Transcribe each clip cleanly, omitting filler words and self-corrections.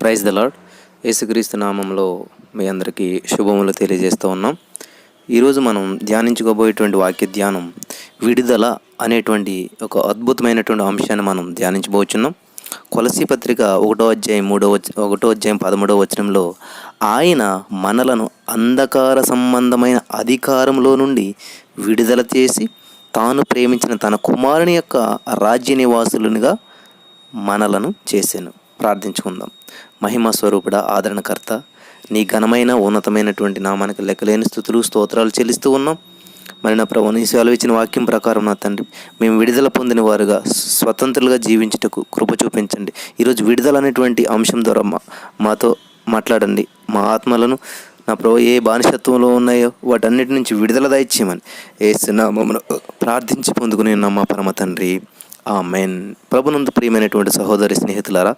Praise the lord. యేసుక్రీస్తు నామంలో మీ అందరికీ శుభములు తెలియజేస్తూ ఉన్నాం. ఈరోజు మనం ధ్యానించుకోబోయేటువంటి వాక్య ధ్యానం విడుదల అనేటువంటి ఒక అద్భుతమైనటువంటి అంశాన్ని మనం ధ్యానించబోచున్నాం. కొలసీ పత్రిక 1 అధ్యాయం 13వ వచనంలో ఆయన మనలను అంధకార సంబంధమైన అధికారంలో నుండి విడుదల చేసి తాను ప్రేమించిన తన కుమారుని యొక్క రాజ్య నివాసులునిగా మనలను చేసెను. ప్రార్థించుకుందాం. మహిమ స్వరూపుడ, ఆదరణకర్త, నీ ఘనమైన ఉన్నతమైనటువంటి నామానికి లెక్కలేని స్తుతులు స్తోత్రాలు చెల్లిస్తూ ఉన్నాం. మరి నా ప్రభు, నీ సెలవు ఇచ్చిన వాక్యం ప్రకారం నా తండ్రి, మేము విడుదల పొందిన వారుగా స్వతంత్రులుగా జీవించుటకు కృప చూపించండి. ఈరోజు విడుదల అనేటువంటి అంశం ద్వారా మాతో మాట్లాడండి. మా ఆత్మలను నా ప్రభు ఏ బానిసత్వంలో ఉన్నాయో వాటన్నిటి నుంచి విడుదల దయచేయమని యేసు నామమున ప్రార్థించి పొందుకుని మా పరమ తండ్రి, ఆమేన్. ప్రభునందు ప్రియమైనటువంటి సహోదరి స్నేహితులారా,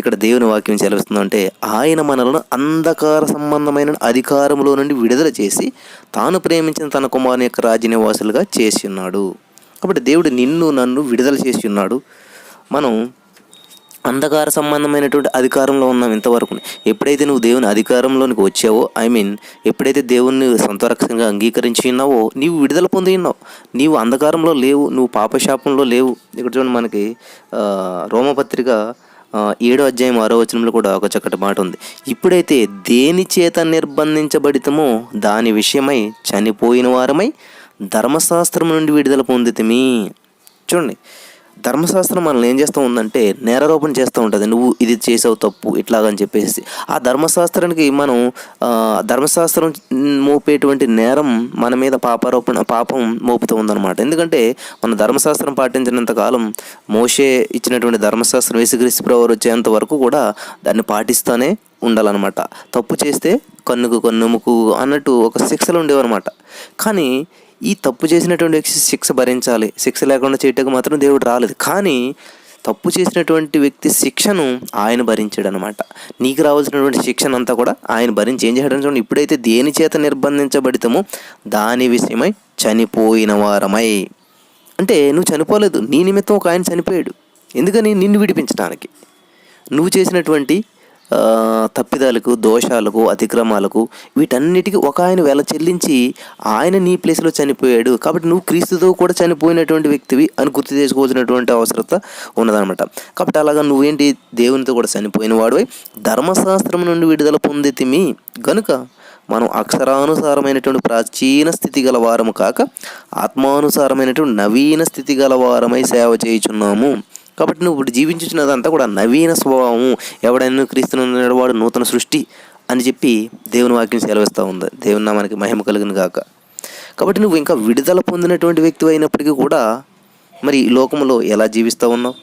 ఇక్కడ దేవుని వాక్యం సెలవిస్తుందంటే ఆయన మనలను అంధకార సంబంధమైన అధికారంలో నుండి విడుదల చేసి తాను ప్రేమించిన తన కుమారుని యొక్క రాజ్య నివాసులుగా చేసి ఉన్నాడు. కాబట్టి దేవుడు నిన్ను నన్ను విడుదల చేసి ఉన్నాడు. మనం అంధకార సంబంధమైనటువంటి అధికారంలో ఉన్నాం ఇంతవరకు. ఎప్పుడైతే నువ్వు దేవుని అధికారంలోనికి వచ్చావో, ఎప్పుడైతే దేవుణ్ణి సొంత రక్షణగా అంగీకరించి ఉన్నావో నీవు విడుదల పొంది ఉన్నావు. నీవు అంధకారంలో లేవు, నువ్వు పాపశాపంలో లేవు. ఇక్కడ చూడండి, మనకి రోమపత్రిక 7వ అధ్యాయం 6వ వచనంలో కూడా ఒక చక్కటి మాట ఉంది. ఇప్పుడైతే దేని చేత నిర్బంధించబడితమో దాని విషయమై చనిపోయిన వారమై ధర్మశాస్త్రం నుండి విడుదల పొందితిమి. చూడండి, ధర్మశాస్త్రం మనల్ని ఏం చేస్తూ ఉందంటే నేరారోపణ చేస్తూ ఉంటుంది. నువ్వు ఇది చేసావు తప్పు ఇట్లాగని చెప్పేసి ఆ ధర్మశాస్త్రానికి మనం ధర్మశాస్త్రం మోపేటువంటి నేరం మన మీద పాపం మోపుతూ ఉందన్నమాట. ఎందుకంటే మన ధర్మశాస్త్రం పాటించినంత కాలం, మోషే ఇచ్చినటువంటి ధర్మశాస్త్రం యేసుక్రీస్తు ప్రభువు వచ్చేంత వరకు కూడా దాన్ని పాటిస్తూనే ఉండాలన్నమాట. తప్పు చేస్తే కన్నుకు కన్నుముకు అన్నట్టు ఒక శిక్షలు ఉండేవన్నమాట. కానీ ఈ తప్పు చేసినటువంటి శిక్ష భరించాలి, శిక్ష లేకుండా చేయటకు మాత్రం దేవుడు రాలేదు. కానీ తప్పు చేసినటువంటి వ్యక్తి శిక్షను ఆయన భరించాడు అనమాట. నీకు రావాల్సినటువంటి శిక్షను అంతా కూడా ఆయన భరించి ఏం చేయడం చూడండి. ఇప్పుడైతే దేని చేత నిర్బంధించబడితమో దాని విషయమై చనిపోయిన వారమై, అంటే నువ్వు చనిపోలేదు, నీ నిమిత్తం ఒక ఆయన చనిపోయాడు. ఎందుకని? నిన్ను విడిపించడానికి. నువ్వు చేసినటువంటి తప్పిదాలకు, దోషాలకు, అతిక్రమాలకు, వీటన్నిటికీ ఒక ఆయన వెల చెల్లించి ఆయన నీ ప్లేస్లో చనిపోయాడు. కాబట్టి నువ్వు క్రీస్తుతో కూడా చనిపోయినటువంటి వ్యక్తివి అని గుర్తు చేసుకోవాల్సినటువంటి అవసరత ఉన్నదనమాట. కాబట్టి అలాగా నువ్వేంటి, దేవునితో కూడా చనిపోయిన వాడివై ధర్మశాస్త్రం నుండి విడుదల పొందితిమి గనుక మనం అక్షరానుసారమైనటువంటి ప్రాచీన స్థితి గల వారము కాక ఆత్మానుసారమైనటువంటి నవీన స్థితి గల వారమై సేవ చేయుచున్నాము. కాబట్టి నువ్వు ఇప్పుడు జీవించున్నదంతా కూడా నవీన స్వభావము. ఎవడైనా క్రీస్తును వాడు నూతన సృష్టి అని చెప్పి దేవుని వాక్యం సెలవిస్తూ ఉంది. దేవుని నామానికి మహిమ కలుగును గాక. కాబట్టి నువ్వు ఇంకా విడుదల పొందినటువంటి వ్యక్తి అయినప్పటికీ కూడా మరి ఈ లోకంలో ఎలా జీవిస్తూ ఉన్నావు?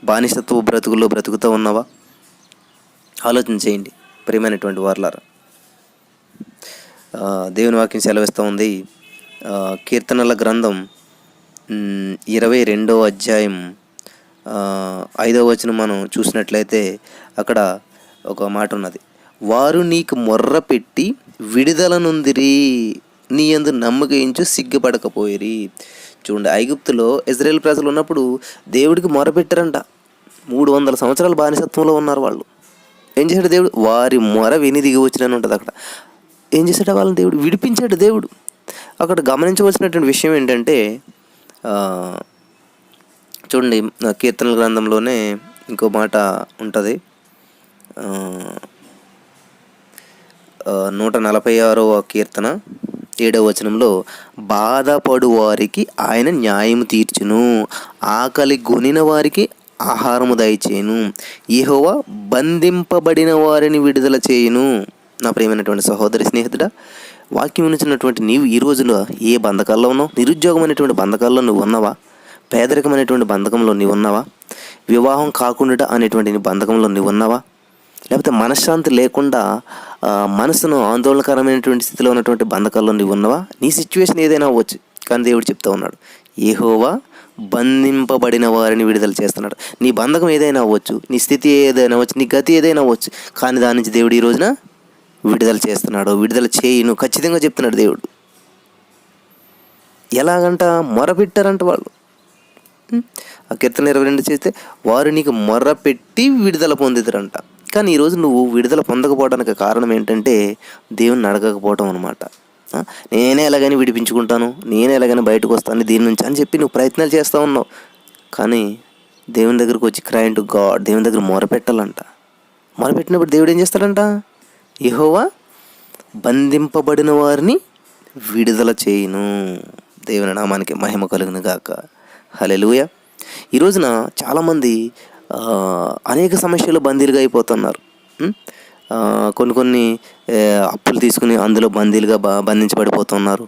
బానిసత్వ బ్రతుకుల్లో బ్రతుకుతూ ఉన్నావా? ఆలోచన చేయండి ప్రియమైనటువంటి వారలారా. దేవుని వాక్యం సెలవిస్తూ ఉంది. కీర్తనల గ్రంథం 22వ అధ్యాయం 5వ వచనం మనం చూసినట్లయితే అక్కడ ఒక మాట ఉన్నది. వారు నీకు మొర్ర పెట్టి విడుదల నొందిరి, నీ యందు నమ్మకించు సిగ్గుపడకపోయిరి. చూడండి, ఐగుప్తులో ఇజ్రాయేల్ ప్రజలు ఉన్నప్పుడు దేవుడికి మొర్ర పెట్టారంట. 300 సంవత్సరాల బానిసత్వంలో ఉన్నారు వాళ్ళు. ఏం చేశాడు దేవుడు? వారి మొర విని దిగి వచ్చినని ఉంటుంది. అక్కడ ఏం చేశాడు? వాళ్ళని దేవుడు విడిపించాడు. దేవుడు అక్కడ గమనించవలసినటువంటి విషయం ఏంటంటే, చూడండి, కీర్తనల గ్రంథంలోనే ఇంకో మాట ఉంటుంది. 146వ కీర్తన 7వ వచనంలో, బాధపడు వారికి ఆయన న్యాయము తీర్చును, ఆకలి గొనిన వారికి ఆహారము దయచేయును, యెహోవా బంధింపబడిన వారిని విడుదల చేయును. నా ప్రియమైనటువంటి సహోదరి స్నేహితుడా, వాక్యం వినిచినటువంటి నీవు ఈ రోజులో ఏ బంధకాల్లో ఉన్నావు? నిరుద్యోగం అనేటువంటి బంధకాల్లో నువ్వు ఉన్నావా? పేదరికం అనేటువంటి బంధకంలో నీవు ఉన్నావా? వివాహం కాకుండా అనేటువంటి బంధకంలో నీవు ఉన్నావా? లేకపోతే మనశ్శాంతి లేకుండా మనసును ఆందోళనకరమైనటువంటి స్థితిలో ఉన్నటువంటి బంధకాల్లో నీవు ఉన్నావా? నీ సిచ్యువేషన్ ఏదైనా అవ్వచ్చు, కానీ దేవుడు చెప్తూ ఉన్నాడు, యెహోవా బంధింపబడిన వారిని విడుదల చేస్తున్నాడు. నీ బంధకం ఏదైనా అవ్వచ్చు, నీ స్థితి ఏదైనా అవ్వచ్చు, నీ గతి ఏదైనా అవ్వచ్చు, కానీ దాని నుంచి దేవుడు ఈ రోజున విడుదల చేస్తున్నాడు. విడుదల చేయను ఖచ్చితంగా చెప్తున్నాడు దేవుడు. ఎలాగంట? మొరపెట్టారంట వాళ్ళు. ఆ కీర్తన 22 చేస్తే వారు నీకు మొర్ర పెట్టి విడుదల పొందిదరంట. కానీ ఈరోజు నువ్వు విడుదల పొందకపోవడానికి కారణం ఏంటంటే దేవుణ్ణి అడగకపోవటం అనమాట. నేనే ఎలాగని విడిపించుకుంటాను, నేనే ఎలాగని బయటకు వస్తాను దీని నుంచి అని చెప్పి నువ్వు ప్రయత్నాలు చేస్తూ ఉన్నావు. కానీ దేవుని దగ్గరకు వచ్చి క్రై టు గాడ్, దేవుని దగ్గర మొరపెట్టాలంట. మొరపెట్టినప్పుడు దేవుడు ఏం చేస్తాడంట? యెహోవా బంధింపబడిన వారిని విడుదల చేయును. దేవుని నామానికి మహిమ కలుగును గాక. హల్లెలూయా. ఈ రోజున చాలామంది అనేక సమస్యలు బందీలుగా అయిపోతున్నారు. కొన్ని అప్పులు తీసుకుని అందులో బందీలుగా బంధించబడిపోతున్నారు.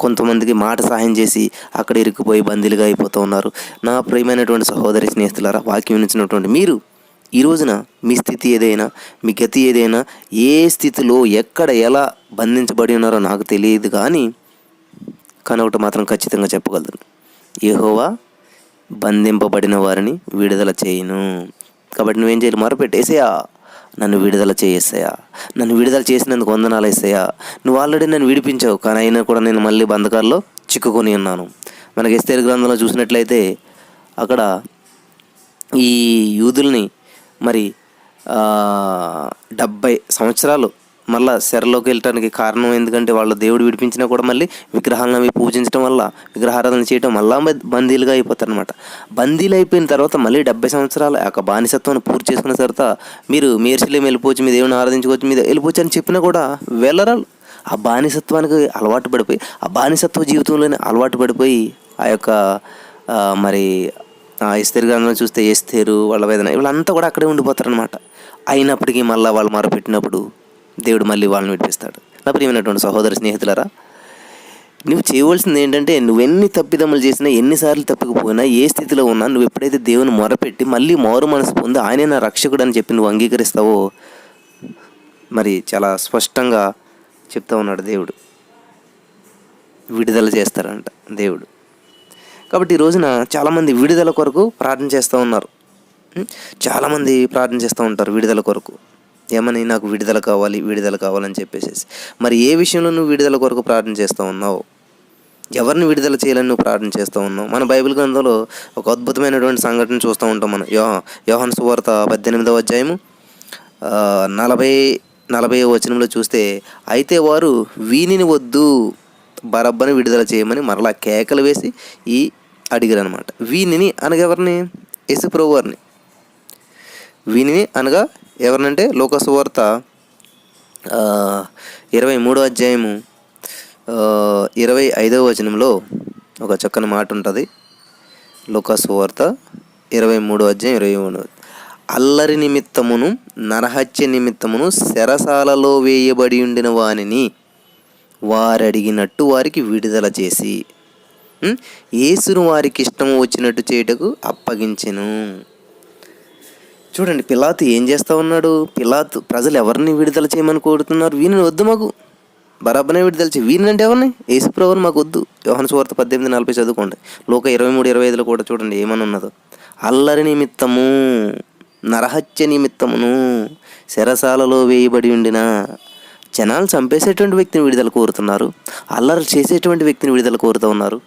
కొంతమందికి మాట సహాయం చేసి అక్కడ ఇరుక్కుపోయి బందీలుగా అయిపోతూ ఉన్నారు. నా ప్రియమైనటువంటి సహోదరి స్నేహితులారా, వాక్యం వినిచినటువంటి మీరు ఈ రోజున మీ స్థితి ఏదైనా, మీ గతి ఏదైనా, ఏ స్థితిలో ఎక్కడ ఎలా బంధించబడి ఉన్నారో నాకు తెలియదు, కానీ ఒకటి మాత్రం ఖచ్చితంగా చెప్పగలను, యెహోవా బంధింపబడిన వారిని విడుదల చేయును. కాబట్టి నువ్వేం చేయాలి? మొరపెట్టు, యేసయ్యా నన్ను విడుదల చేయేసయ్యా, నన్ను విడుదల చేసినందుకు వందనాలు యేసయ్యా. నువ్వు ఆల్రెడీ నన్ను విడిపించావు, కానీ అయినా కూడా నేను మళ్ళీ బంధకాల్లో చిక్కుకొని ఉన్నాను. మనకి ఎస్తేరు గ్రంథంలో చూసినట్లయితే అక్కడ ఈ యూదుల్ని మరి 70 సంవత్సరాలు మళ్ళీ చెరలోకి వెళ్ళటానికి కారణం ఎందుకంటే వాళ్ళు దేవుడు విడిపించినా కూడా మళ్ళీ విగ్రహాలను అవి పూజించడం వల్ల, విగ్రహారాధన చేయడం వల్ల బందీలుగా అయిపోతారనమాట. బందీలు అయిపోయిన తర్వాత మళ్ళీ 70 సంవత్సరాలు ఆ యొక్క బానిసత్వాన్ని పూర్తి చేసుకున్న తర్వాత మీరు యెరూషలేము వెళ్ళిపోవచ్చు, మీ దేవుని ఆరాధించుకోవచ్చు, మీద వెళ్ళిపోవచ్చు అని చెప్పినా కూడా వెళ్ళరాలు. ఆ బానిసత్వానికి అలవాటు పడిపోయి, ఆ బానిసత్వ జీవితంలోనే అలవాటు పడిపోయి ఆ యొక్క మరి ఎస్తేరు గ్రంథంలో చూస్తే ఎస్తేరు, వాళ్ళ వేదన, వీళ్ళంతా కూడా అక్కడే ఉండిపోతారనమాట. అయినప్పటికీ మళ్ళీ వాళ్ళు మొరపెట్టినప్పుడు దేవుడు మళ్ళీ వాళ్ళని విడిపిస్తాడు. నా ప్రియమైనటువంటి సహోదర స్నేహితులారా, నువ్వు చేయవలసింది ఏంటంటే, నువ్వెన్ని తప్పిదములు చేసినా, ఎన్నిసార్లు తప్పికపోయినా, ఏ స్థితిలో ఉన్నా, నువ్వు ఎప్పుడైతే దేవుని మొరపెట్టి మళ్ళీ మారు మనసు పొంది ఆయనే నా రక్షకుడు అని చెప్పి నువ్వు అంగీకరిస్తావో, మరి చాలా స్పష్టంగా చెప్తా ఉన్నాడు దేవుడు, విడుదల చేస్తారంట దేవుడు. కాబట్టి ఈ రోజున చాలామంది విడుదల కొరకు ప్రార్థన చేస్తూ ఉన్నారు. చాలామంది ప్రార్థన చేస్తూ ఉంటారు విడుదల కొరకు. ఏమని? నాకు విడుదల కావాలి, విడుదల కావాలని చెప్పేసి. మరి ఏ విషయంలో నువ్వు విడుదల కొరకు ప్రార్థన చేస్తూ ఉన్నావు? ఎవరిని విడుదల చేయాలని నువ్వు ప్రార్థన చేస్తూ ఉన్నావు? మన బైబిల్ గ్రంథంలో ఒక అద్భుతమైనటువంటి సంఘటన చూస్తూ ఉంటాం మనం. యోహాను సువార్త 18వ అధ్యాయము 40వ వచనంలో చూస్తే, అయితే వారు వీనిని వద్దు, బరబ్బని విడుదల చేయమని మరలా కేకలు వేసి అడిగారు అనమాట. వీనిని అనగా ఎవరిని? యేసు ప్రభువు వారిని. వీనిని అనగా ఎవరినంటే లూకా సువార్త 23వ అధ్యాయము 25వ వచనంలో ఒక చక్కని మాట ఉంటుంది. లూకా సువార్త 23వ అధ్యాయం 23. అల్లరి నిమిత్తమును నరహత్య నిమిత్తమును చెరసాలలో వేయబడి ఉండిన వానిని వారడిగినట్టు వారికి విడుదల చేసి యేసును వారికి ఇష్టము వచ్చినట్టు చేయుటకు అప్పగించెను. చూడండి, పిలాతు ఏం చేస్తూ ఉన్నాడు? పిలాతు ప్రజలు ఎవరిని విడుదల చేయమని కోరుతున్నారు? వీనిని వద్దు, మాకు బరబ్బనే విడుదల చేయి. వీనంటే ఎవరిని? యేసు ప్రభువుని మాకు వద్దు. యోహాను సువార్త 18:40 చదువుకోండి. లూకా 23:25 కూడా చూడండి ఏమని ఉన్నదో. అల్లరి నిమిత్తము నరహత్య నిమిత్తమును చెరసాలలో వేయబడి ఉండిన, జనాలు చంపేసేటువంటి వ్యక్తిని విడుదల కోరుతున్నారు, అల్లరి చేసేటువంటి వ్యక్తిని విడుదల కోరుతూ ఉన్నారు.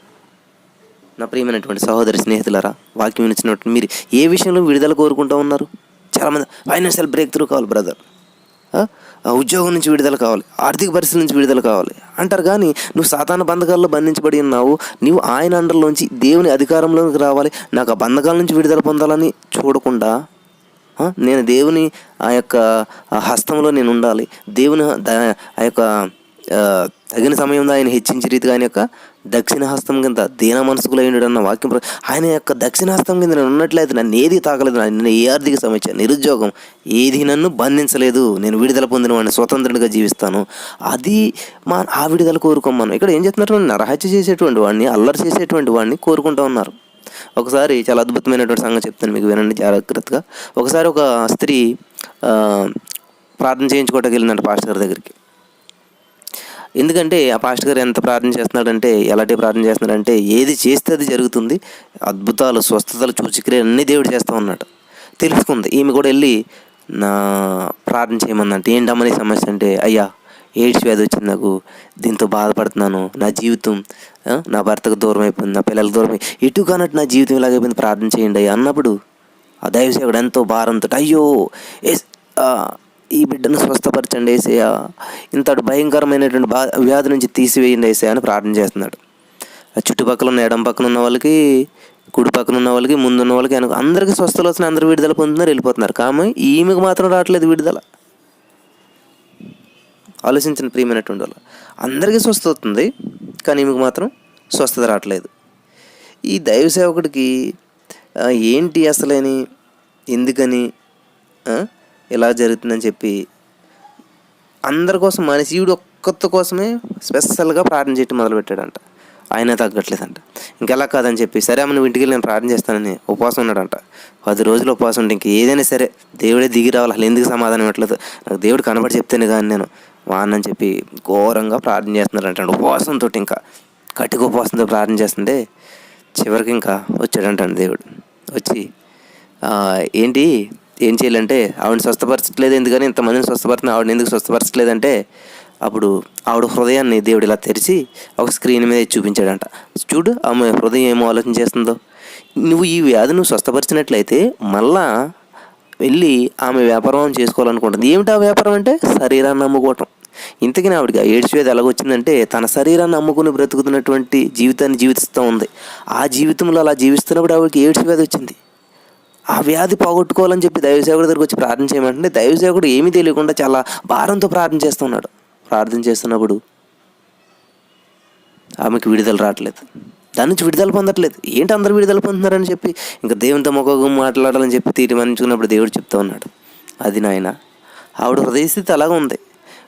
నా ప్రియమైనటువంటి సహోదరి స్నేహితులారా, వాక్యం ఇచ్చినట్టు మీరు ఏ విషయంలో విడుదల కోరుకుంటూ ఉన్నారు? చాలామంది ఫైనాన్షియల్ బ్రేక్ త్రూ కావాలి బ్రదర్, ఉద్యోగం నుంచి విడుదల కావాలి, ఆర్థిక పరిస్థితుల నుంచి విడుదల కావాలి అంటారు. కానీ నువ్వు సాతాను బంధకాల్లో బంధించబడి ఉన్నావు. నువ్వు ఆయన అండర్లోంచి దేవుని అధికారంలోకి రావాలి, నాకు ఆ బంధకాల నుంచి విడుదల పొందాలని చూడకుండా, నేను దేవుని ఆ యొక్క హస్తంలో నేను ఉండాలి, దేవుని ఆ యొక్క తగిన సమయంలో ఆయన హెచ్చించే రీతిగా ఆయన యొక్క దక్షిణ హస్తం కింద దీన మనసుకులు అయినాడు అన్న వాక్యం, ఆయన యొక్క దక్షిణ హస్తం కింద నేను ఉన్నట్లయితే నన్ను ఏది తాకలేదు, నన్ను ఏ ఆర్థిక సమస్య, నిరుద్యోగం ఏది నన్ను బంధించలేదు, నేను విడుదల పొందిన వాడిని, స్వతంత్రుడిగా జీవిస్తాను. అది ఆ విడుదల కోరుకోమను. ఇక్కడ ఏం చెప్తున్నారు? నరహత్య చేసేటువంటి వాడిని, అల్లరి చేసేటువంటి వాడిని కోరుకుంటూ ఉన్నారు. ఒకసారి చాలా అద్భుతమైనటువంటి సంగతి చెప్తాను మీకు, వినండి జాగ్రత్తగా. ఒకసారి ఒక స్త్రీ ప్రార్థన చేయించుకోవడానికి వెళ్ళిందంట పాస్టర్ గారి దగ్గరికి. ఎందుకంటే ఆ పాస్టర్ గారు ఎంత ప్రార్థన చేస్తున్నాడంటే, ఎలాంటి ప్రార్థన చేస్తున్నాడంటే, ఏది చేస్తే అది జరుగుతుంది, అద్భుతాలు, స్వస్థతలు, సూచక్రియలు అన్నీ దేవుడు చేస్తూ ఉన్నాడు. తెలుసుకుంది. ఈమె కూడా వెళ్ళి నా ప్రార్థన చేయమన్నంటే, ఏంటమ్మని సమస్య అంటే, అయ్యా ఎయిడ్స్ వ్యాధి వచ్చింది, నాకు దీంతో బాధపడుతున్నాను, నా జీవితం నా భర్తకు దూరం అయిపోయింది, నా పిల్లలకు దూరం అయిపోయింది, ఎటు కానట్టు నా జీవితం ఇలాగైపోయింది, ప్రార్థన చేయండి అయ్యా అన్నప్పుడు ఆ దైవసేవుడు ఎంతో భారంతో, అయ్యో ఆ, ఈ బిడ్డను స్వస్థపరచండి ఏసయ్యా, ఇంతటి భయంకరమైనటువంటి వ్యాధి నుంచి తీసివేయండి ఏసయ్యా అని ప్రార్థన చేస్తున్నాడు. ఆ చుట్టుపక్కల ఉన్న ఎడం పక్కన ఉన్న వాళ్ళకి, కుడి పక్కన ఉన్న వాళ్ళకి, ముందున్న వాళ్ళకి, వెనక అందరికీ స్వస్థలు వస్తున్నాయి, అందరూ విడుదల పొందుతున్నారు, వెళ్ళిపోతున్నారు. కానీ ఈమెకు మాత్రం రావట్లేదు విడుదల. ఆలోచించిన ప్రియమైనటువంటి వాళ్ళు, అందరికీ స్వస్థత వస్తుంది, కానీ ఈమెకు మాత్రం స్వస్థత రావట్లేదు. ఈ దైవ సేవకుడికి ఏంటి అసలేని, ఎందుకని ఇలా జరుగుతుందని చెప్పి అందరి కోసం మనిషి ఈవిడ ఒక్కత కోసమే స్పెషల్గా ప్రార్థన చేయటం మొదలుపెట్టాడంట. ఆయన తగ్గట్లేదంట. ఇంకెలా కాదని చెప్పి, సరే అమ్మ నువ్వు ఇంటికి వెళ్ళి నేను ప్రార్థన చేస్తానని ఉపవాసం ఉన్నాడంట. 10 రోజులు ఉపవాసం ఉంటే ఇంక ఏదైనా సరే దేవుడే దిగి రావాలి, అసలు ఎందుకు సమాధానం ఇవ్వట్లేదు, నాకు దేవుడు కనబడి చెప్తేనే కానీ నేను వానని చెప్పి ఘోరంగా ప్రార్థన చేస్తున్నాడంట. ఉపవాసంతో, ఇంకా కటిక ఉపవాసంతో ప్రార్థన చేస్తుంటే చివరికి ఇంకా వచ్చాడంటండి దేవుడు. వచ్చి ఏంటి ఏం చేయాలంటే, ఆవిడని స్వస్థపరచట్లేదు ఎందుకని, ఇంతమందిని స్వస్థపడుతున్నా, ఆవిడని ఎందుకు స్వస్థపరచట్లేదంటే, అప్పుడు ఆవిడ హృదయాన్ని దేవుడు ఇలా తెరిచి ఒక స్క్రీన్ మీద చూపించాడంట. చూడు ఆమె హృదయం ఏమో ఆలోచన చేస్తుందో, నువ్వు ఈ వ్యాధి నువ్వు స్వస్థపరిచినట్లయితే మళ్ళా వెళ్ళి ఆమె వ్యాపారం చేసుకోవాలనుకుంటుంది. ఏమిటి ఆ వ్యాపారం అంటే, శరీరాన్ని అమ్ముకోవటం. ఇంతకీ ఆవిడకి ఎయిడ్స్ వ్యాధి ఎలాగొచ్చిందంటే, తన శరీరాన్ని అమ్ముకుని బ్రతుకుతున్నటువంటి జీవితాన్ని జీవిస్తూ ఉంది. ఆ జీవితంలో అలా జీవిస్తున్నప్పుడు ఆవిడకి ఎయిడ్స్ వ్యాధి వచ్చింది. ఆ వ్యాధి పోగొట్టుకోవాలని చెప్పి దైవసేవకుడి దగ్గరికి వచ్చి ప్రార్థన చేయమంటే, దైవసేవకుడు ఏమీ తెలియకుండా చాలా భారంతో ప్రార్థన చేస్తున్నాడు. ప్రార్థన చేస్తున్నప్పుడు ఆమెకి విడుదల రావట్లేదు, దాని నుంచి విడుదల పొందట్లేదు. ఏంటి అందరూ విడుదల పొందుతున్నారని చెప్పి ఇంకా దేవునితో మొక్క మాట్లాడాలని చెప్పి తీర్మానించుకున్నప్పుడు దేవుడు చెప్తా ఉన్నాడు, అది నాయన ఆవిడ హృదయస్థితి అలాగే ఉంది,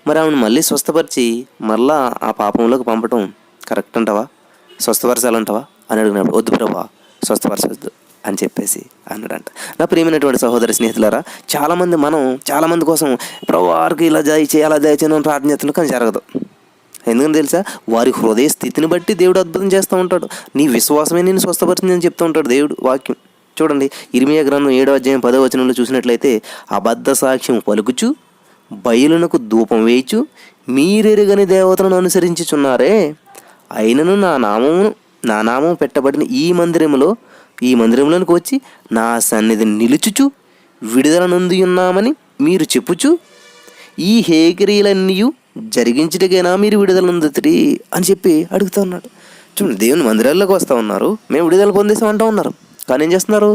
మరి ఆవిడని మళ్ళీ స్వస్థపరిచి మళ్ళా ఆ పాపంలోకి పంపటం కరెక్ట్ అంటావా, స్వస్థపరచాలంటావా అని అడిగినప్పుడు, వద్దు ప్రభా స్వస్థపరచవద్దు అని చెప్పేసి అన్నాడంట. నా ప్రియమైనటువంటి సహోదరి స్నేహితులారా, చాలామంది కోసం ప్రభు వారికి ఇలా దయచేయి అలా దయచేయని అని ప్రార్థన చేస్తున్నాం, కానీ జరగదు. ఎందుకని తెలుసా, వారి హృదయ స్థితిని బట్టి దేవుడు అద్భుతం చేస్తూ ఉంటాడు. నీ విశ్వాసమే నేను స్వస్థపరిచిందని చెప్తూ ఉంటాడు దేవుడు వాక్యం. చూడండి, ఇర్మీయా గ్రంథం 7వ అధ్యాయం 10వ వచనంలో చూసినట్లయితే, అబద్ధ సాక్ష్యం పలుకుచు బయలునకు ధూపం వేయచు మీరెరుగని దేవతలను అనుసరించుచున్నారే, అయినను నా నామం పెట్టబడిన ఈ మందిరంలోనికి వచ్చి నా సన్నిధిని నిలుచుచు విడుదల నొంది ఉన్నామని మీరు చెప్పుచు ఈ హేకిరీలన్నీ జరిగించటకైనా మీరు విడుదల నొందుతరి అని చెప్పి అడుగుతూ ఉన్నాడు. చూడండి, దేవుని మందిరాల్లోకి వస్తూ ఉన్నారు, మేము విడుదల పొందేసామంటూ ఉన్నారు, కానీ ఏం చేస్తున్నారు,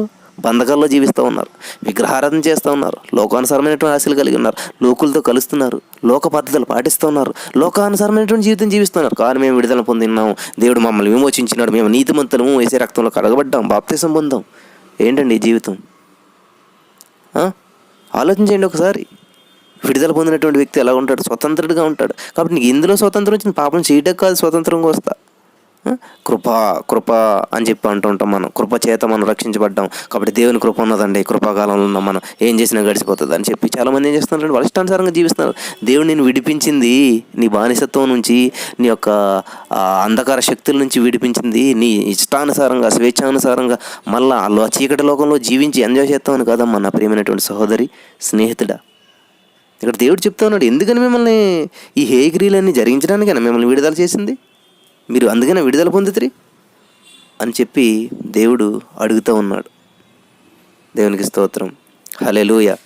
బంధకాల్లో జీవిస్తూ ఉన్నారు, విగ్రహారాధన చేస్తూ ఉన్నారు, లోకానుసారమైనటువంటి ఆశలు కలిగి ఉన్నారు, లోకులతో కలుస్తున్నారు, లోక పద్ధతులు పాటిస్తూ ఉన్నారు, లోకానుసారమైనటువంటి జీవితం జీవిస్తున్నారు. కానీ మేము విడుదల పొందినాము, దేవుడు మమ్మల్ని విమోచించినాడు, మేము నీతిమంతులము, వేసే రక్తంలో కడగబడ్డాం, బాప్తిసం పొందాం. ఏంటండి ఈ జీవితం? ఆలోచించండి ఒకసారి. విడుదల పొందినటువంటి వ్యక్తి ఎలా ఉంటాడు? స్వతంత్రుడిగా ఉంటాడు. కాబట్టి నీకు ఇందులో స్వతంత్రం వచ్చింది, పాపం చేయటం కాదు, స్వతంత్రంగా వస్తా. కృప అని చెప్పి అంటుంటాం మనం, కృప చేత మనం రక్షించబడ్డాం, కాబట్టి దేవుని కృప ఉన్నదండి, కృపాకాలంలో ఉన్నాం, మనం ఏం చేసినా గడిచిపోతుంది అని చెప్పి చాలామంది ఏం చేస్తున్నారు, వాళ్ళ ఇష్టానుసారంగా జీవిస్తున్నారు. దేవుడు నేను విడిపించింది నీ బానిసత్వం నుంచి, నీ యొక్క అంధకార శక్తుల నుంచి విడిపించింది నీ ఇష్టానుసారంగా, స్వేచ్ఛానుసారంగా మళ్ళా ఆ చీకటి లోకంలో జీవించి ఎంజాయ్ చేస్తామని కాదమ్మా నా ప్రియమైనటువంటి సహోదరి స్నేహితుడా. ఇక్కడ దేవుడు చెప్తా ఉన్నాడు, ఎందుకని మిమ్మల్ని ఈ హేగిరీలన్నీ జరిగించడానికైనా మిమ్మల్ని విడుదల చేసింది, మీరు అందుకనే విడుదల పొందుతారు అని చెప్పి దేవుడు అడుగుతూ ఉన్నాడు. దేవునికి స్తోత్రం, హల్లెలూయా.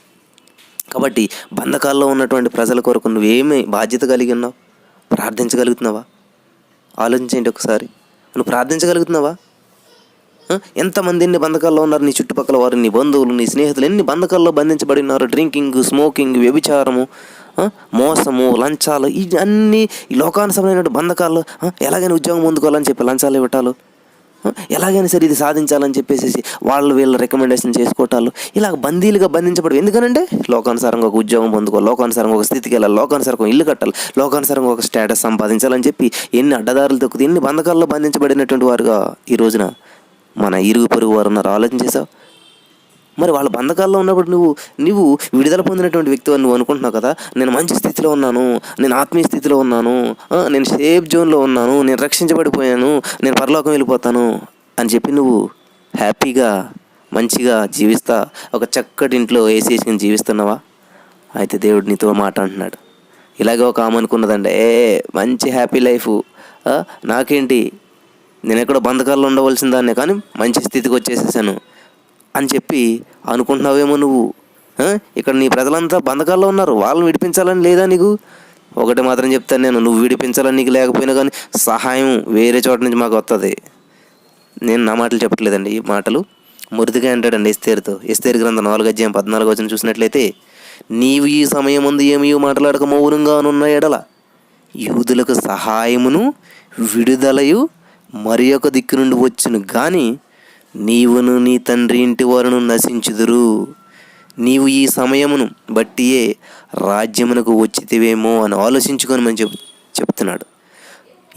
కాబట్టి బంధకాల్లో ఉన్నటువంటి ప్రజల కొరకు నువ్వేమీ బాధ్యత కలిగి ఉన్నావు? ప్రార్థించగలుగుతున్నావా? ఆలోచించండి ఒకసారి. నువ్వు ప్రార్థించగలుగుతున్నావా? ఎంతమంది ఎన్ని బంధకాల్లో ఉన్నారు? నీ చుట్టుపక్కల వారు, నీ బంధువులు, నీ స్నేహితులు ఎన్ని బంధకాల్లో బంధించబడి ఉన్నారు? డ్రింకింగ్, స్మోకింగ్, వ్యభిచారము, మోసము, లంచాలు, ఇవన్నీ ఈ లోకానుసరమైన బంధకాలు. ఎలాగైనా ఉద్యోగం పొందుకోవాలని చెప్పి లంచాలు ఇవ్వటాలు, ఎలాగైనా సరే ఇది సాధించాలని చెప్పేసి వీళ్ళు రికమెండేషన్ చేసుకోవటాలు, ఇలా బందీలుగా బంధించబడి. ఎందుకనంటే లోకానుసారంగా ఒక ఉద్యోగం పొందుకోవాలి, లోకానుసారంగా ఒక స్థితికి వెళ్ళాలి, లోకానుసారంగా ఇల్లు కట్టాలి, లోకానుసారంగా ఒక స్టేటస్ సంపాదించాలని చెప్పి ఎన్ని అడ్డదారులు తొక్కుతూ ఎన్ని బంధకాల్లో బంధించబడినటువంటి వారుగా ఈ రోజున మన ఇరుగు పొరుగు వారు ఉన్నారు. ఆలోచన చేసావు? మరి వాళ్ళ బంధకాల్లో ఉన్నప్పుడు నువ్వు విడుదల పొందినటువంటి వ్యక్తి అని నువ్వు అనుకుంటున్నావు కదా, నేను మంచి స్థితిలో ఉన్నాను, నేను ఆత్మీయ స్థితిలో ఉన్నాను, నేను సేఫ్ జోన్లో ఉన్నాను, నేను రక్షించబడిపోయాను, నేను పరలోకం వెళ్ళిపోతాను అని చెప్పి నువ్వు హ్యాపీగా మంచిగా జీవిస్తా ఒక చక్కటి ఇంట్లో వేసేసుకుని జీవిస్తున్నావా? అయితే దేవుడు నీతో మాట అంటున్నాడు, ఇలాగే ఒక ఆమె అనుకున్నదండి, మంచి హ్యాపీ లైఫ్, నాకేంటి, నేను ఎక్కడో బంధకాల్లో ఉండవలసిన దాన్నే కానీ మంచి స్థితికి వచ్చేసేసాను అని చెప్పి అనుకుంటున్నావేమో నువ్వు. ఇక్కడ నీ ప్రజలంతా బంధకాల్లో ఉన్నారు, వాళ్ళని విడిపించాలని లేదా నీకు? ఒకటి మాత్రం చెప్తాను నేను, నువ్వు విడిపించాలని నీకు లేకపోయినా కానీ సహాయం వేరే చోట నుంచి మాకు వస్తుంది. నేను నా మాటలు చెప్పట్లేదండి, ఈ మాటలు మురిదిగా అంటాడండి ఎస్తేరు గ్రంథం 4:14 చూసినట్లయితే, నీవు ఈ సమయం ముందు ఏమీ మాట్లాడక మౌనంగానున్న ఎడల యూదులకు సహాయమును విడుదలయు మరి ఒక దిక్కు నుండి వచ్చును కానీ నీవును నీ తండ్రి ఇంటి వారును నశించుదురు. నీవు ఈ సమయమును బట్టియే రాజ్యమునకు వచ్చితివేమో అని ఆలోచించుకొని మనం చెప్తున్నాడు.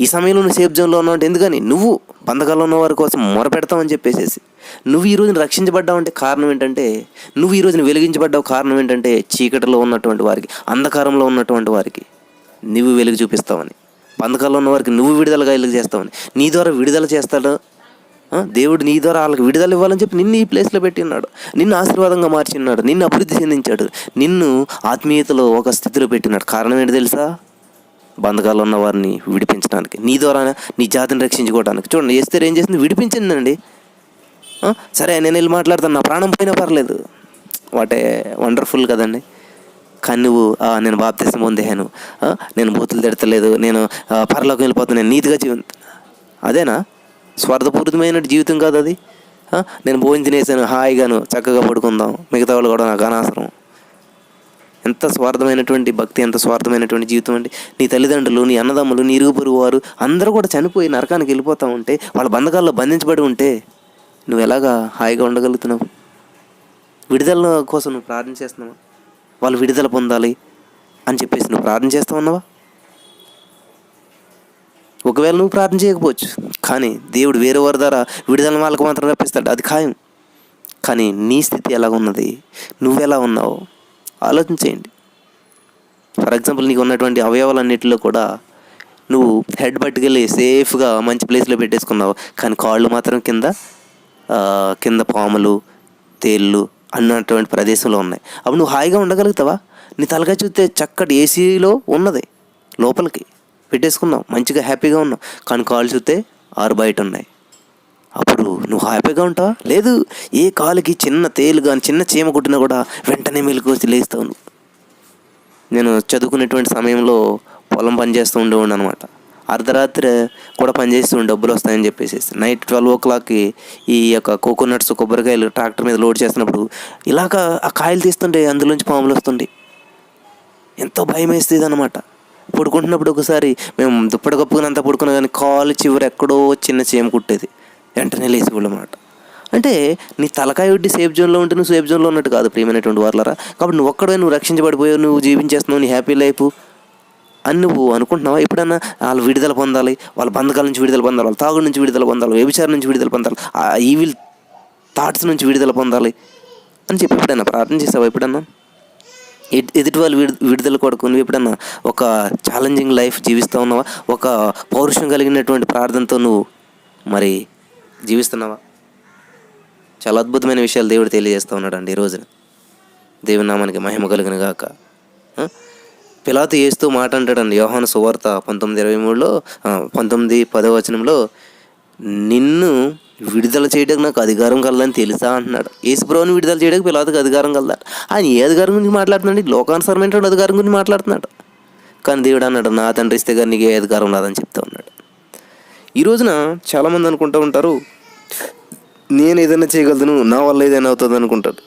ఈ సమయంలో నువ్వు సేఫ్ జోన్లో ఉన్నావు అంటే ఎందుకని? నువ్వు బంధకాల్లో ఉన్న వారి కోసం మొరపెడతావని చెప్పేసేసి. నువ్వు ఈ రోజున రక్షించబడ్డావంటే కారణం ఏంటంటే, నువ్వు ఈ రోజున వెలిగించబడ్డావు కారణం ఏంటంటే, చీకటిలో ఉన్నటువంటి వారికి, అంధకారంలో ఉన్నటువంటి వారికి నువ్వు వెలుగు చూపిస్తావని, బంధకాల్లో ఉన్న వారికి నువ్వు విడుదలగా వెలుగు చేస్తావని, నీ ద్వారా విడుదల చేస్తాడు దేవుడు. నీ ద్వారా వాళ్ళకి విడుదల ఇవ్వాలని చెప్పి నిన్ను ఈ ప్లేస్లో పెట్టినాడు, నిన్ను ఆశీర్వాదంగా మార్చిన్నాడు, నిన్ను అభివృద్ధి చెందించాడు, నిన్ను ఆత్మీయతలో ఒక స్థితిలో పెట్టినాడు. కారణం ఏంటి తెలుసా? బంధకాల్లో ఉన్న వారిని విడిపించడానికి, నీ ద్వారా నీ జాతిని రక్షించుకోవడానికి. చూడండి, ఎస్తేరు ఏం చేసింది? విడిపించిందండి. సరే నేను వెళ్ళి మాట్లాడతాను, నా ప్రాణం పోయినా పర్లేదు, వాటే వండర్ఫుల్ కదండి. కానీ నువ్వు నేను బాప్తిసం పొందేహాను, నేను బూతులు తిడతలేదు, నేను పరలోకి వెళ్ళిపోతాను, నేను నీతిగా అదేనా స్వార్థపూరితమైన జీవితం కాదు అది? నేను భోజనం తినేసాను, హాయిగాను చక్కగా పడుకుందాం, మిగతా వాళ్ళు కూడా నాకు అనవసరం. ఎంత స్వార్థమైనటువంటి భక్తి, ఎంత స్వార్థమైనటువంటి జీవితం అండి. నీ తల్లిదండ్రులు, నీ అన్నదమ్ములు, నీ ఇరుగు పొరుగు వారు అందరూ కూడా చనిపోయి నరకానికి వెళ్ళిపోతూ ఉంటే, వాళ్ళ బంధకాల్లో బంధించబడి ఉంటే నువ్వు ఎలాగా హాయిగా ఉండగలుగుతున్నావు? విడుదల కోసం నువ్వు ప్రార్థన చేస్తున్నావా? వాళ్ళు విడుదల పొందాలి అని చెప్పేసి నువ్వు ప్రార్థన చేస్తూ ఉన్నావా? ఒకవేళ నువ్వు ప్రార్థన చేయకపోవచ్చు, కానీ దేవుడు వేరే వారి ద్వారా విడుదల వాళ్ళకు మాత్రం రప్పిస్తాడు, అది ఖాయం. కానీ నీ స్థితి ఎలా ఉన్నది, నువ్వెలా ఉన్నావు ఆలోచించేయండి. ఫర్ ఎగ్జాంపుల్, నీకు ఉన్నటువంటి అవయవాలన్నిటిలో కూడా నువ్వు హెడ్ పట్టుకెళ్ళి సేఫ్గా మంచి ప్లేస్లో పెట్టేసుకున్నావు, కానీ కాళ్ళు మాత్రం కింద పాములు, తేళ్ళు అన్నటువంటి ప్రదేశంలో ఉన్నాయి. అప్పుడు నువ్వు హాయిగా ఉండగలుగుతావా? నీ తలకాయ చూస్తే చక్కటి ఏసీలో ఉన్నది, లోపలికి పెట్టేసుకున్నావు, మంచిగా హ్యాపీగా ఉన్నావు, కానీ కాళ్ళు చూస్తే బయట ఉన్నాయి. అప్పుడు నువ్వు హ్యాపీగా ఉంటావా? లేదు. ఏ కాలుకి చిన్న తేలు కానీ చిన్న చీమ కుట్టినా కూడా వెంటనే మెలకు వచ్చి లేస్తావు నువ్వు. నేను చదువుకునేటువంటి సమయంలో పొలం పనిచేస్తూ ఉండేవాడిని అనమాట. అర్ధరాత్రి కూడా పనిచేస్తూ డబ్బులు వస్తాయని చెప్పేసి నైట్ 12 o'clockకి ఈ యొక్క కోకోనట్స్, కొబ్బరికాయలు ట్రాక్టర్ మీద లోడ్ చేస్తున్నప్పుడు ఇలాగ ఆ కాయలు తీస్తుంటే అందులోంచి పాములు వస్తుండే. ఎంతో భయం వేస్తుంది అనమాట. పడుకుంటున్నప్పుడు ఒకసారి మేము దుప్పటి కప్పుకున్నంత పడుకున్నా కానీ కాలు చివరి ఎక్కడో చిన్న చీమ కుట్టేది, వెంటనే లేచిపోవడం అన్నమాట. అంటే నీ తలకాయ ఒడ్డి సేఫ్ జోన్లో ఉంటే నువ్వు సేఫ్ జోన్లో ఉన్నట్టు కాదు ప్రియమైనటువంటి వారలారా. కాబట్టి నువ్వు ఒక్కడే నువ్వు రక్షించబడిపోయావు, నువ్వు జీవించేస్తున్నావు నీ హ్యాపీ లైఫ్ అని నువ్వు అనుకుంటున్నావా? ఎప్పుడన్నా వాళ్ళు విడుదల పొందాలి, వాళ్ళ బంధకాల నుంచి విడుదల పొందాలి, వాళ్ళ తాగుడు నుంచి విడుదల పొందాలి, వ్యభిచారం నుంచి విడుదల పొందాలి, ఆ ఈవిల్ థాట్స్ నుంచి విడుదల పొందాలి అని చెప్పి ఎప్పుడైనా ప్రార్థన చేసావా? ఎప్పుడన్నా ఎదుటి వాళ్ళు విడుదల కొరకు నువ్వు ఎప్పుడన్నా ఒక ఛాలెంజింగ్ లైఫ్ జీవిస్తూ ఉన్నావా? ఒక పౌరుషం కలిగినటువంటి ప్రార్థనతో నువ్వు మరి జీవిస్తున్నావా? చాలా అద్భుతమైన విషయాలు దేవుడు తెలియజేస్తూ ఉన్నాడండి ఈ రోజున. దేవుని నామానికి మహిమ కలుగును గాక. పిలాతు యేసుతో మాట అంటాడండి యోహాను సువార్త 19:23లో 19:10 నిన్ను విడుదల చేయడానికి నాకు అధికారం కలదని తెలుసా అంటున్నాడు. యేసుప్రభువుని విడుదల చేయడానికి పిలాతుకు అధికారం కలదా? ఆయన ఏ అధికారం గురించి మాట్లాడుతున్నాడు? లోకానుసారమైన అధికారం గురించి మాట్లాడుతున్నాడు. కానీ దేవుడు అన్నాడు, నా తండ్రి ఇస్తే కానీ నీకు ఏ అధికారం రాదని చెప్తా ఉన్నాడు. ఈ రోజున చాలామంది అనుకుంటూ ఉంటారు, నేను ఏదైనా చేయగలను, నా వల్ల ఏదైనా అవుతుంది అనుకుంటాడు.